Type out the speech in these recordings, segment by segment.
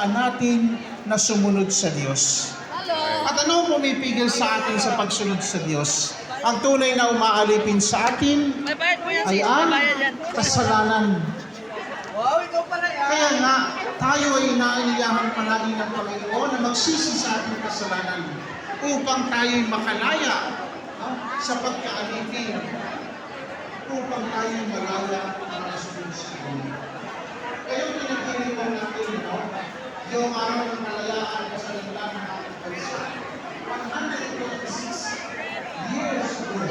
kalayaan natin na sumunod sa Diyos. At ano ang pumipigil sa atin sa pagsunod sa Diyos? Ang tunay na umaalipin sa atin ay ang kasalanan. Kaya nga, tayo ay inaanyayahan palagi ng Panginoon na magsisi sa ating kasalanan upang tayo'y makalaya sa pagkaalipin, upang tayo'y malaya para sunod sa Kanya. Kaya pinagdiriwan natin, yung araw ng kalayaan sa landas ng ating bansa, 126 years ago,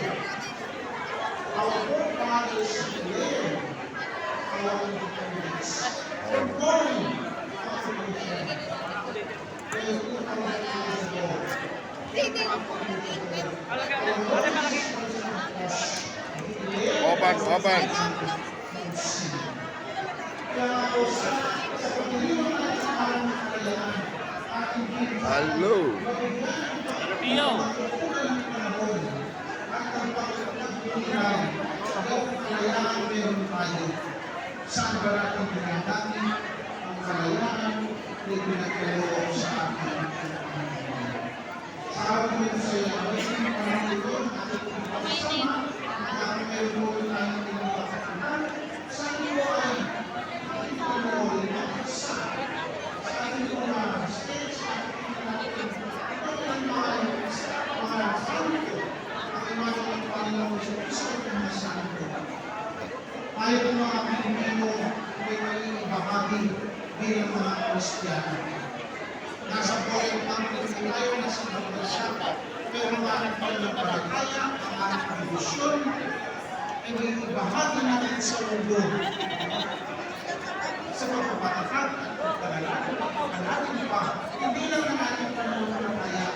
our forefathers declared our independence. We're born our independence. Kaya 2,000 years ago, Open. Hello. Saan ba natin pinagdami ang kalayaan na pinagkaloob sa ating sa araw nito sa iyo, ang isang Panginoon at ipagpapasama ang ating kaibuhin tayong pinagpapatunan sa iyo ay ating Panginoon na sa ating mga stage, sa ating mga santo, ang imahin ng Panginoon sa Kristo ng mga santo. Tayo ng mga Pilipino ay may bahagi bilang mga Kristiyano. Nasa buhay ang Pilipino tayo, nasa bansa, pero ang ating pananampalataya, ang ating devotion, ay may ibahagi natin sa mundo. Sa pagpapatakot at pagkakalagin pa, hindi lang ang ating pananampalataya,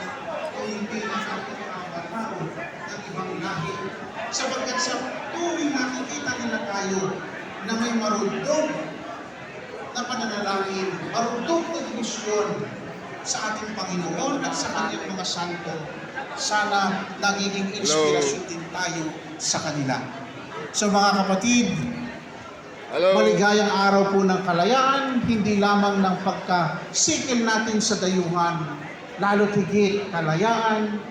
o hindi lang ang ating mga batao ng ibang lahi. Sapagkat sa tuwing nakikita nila tayo na may marundong na pananalangin, marundong na devotion sa ating Panginoon at sa kanyang mga santo, sana nagiging inspirasyon din tayo sa kanila. So mga kapatid, maligayang araw po ng kalayaan, hindi lamang ng pagkasikil natin sa dayuhan, lalo't higit kalayaan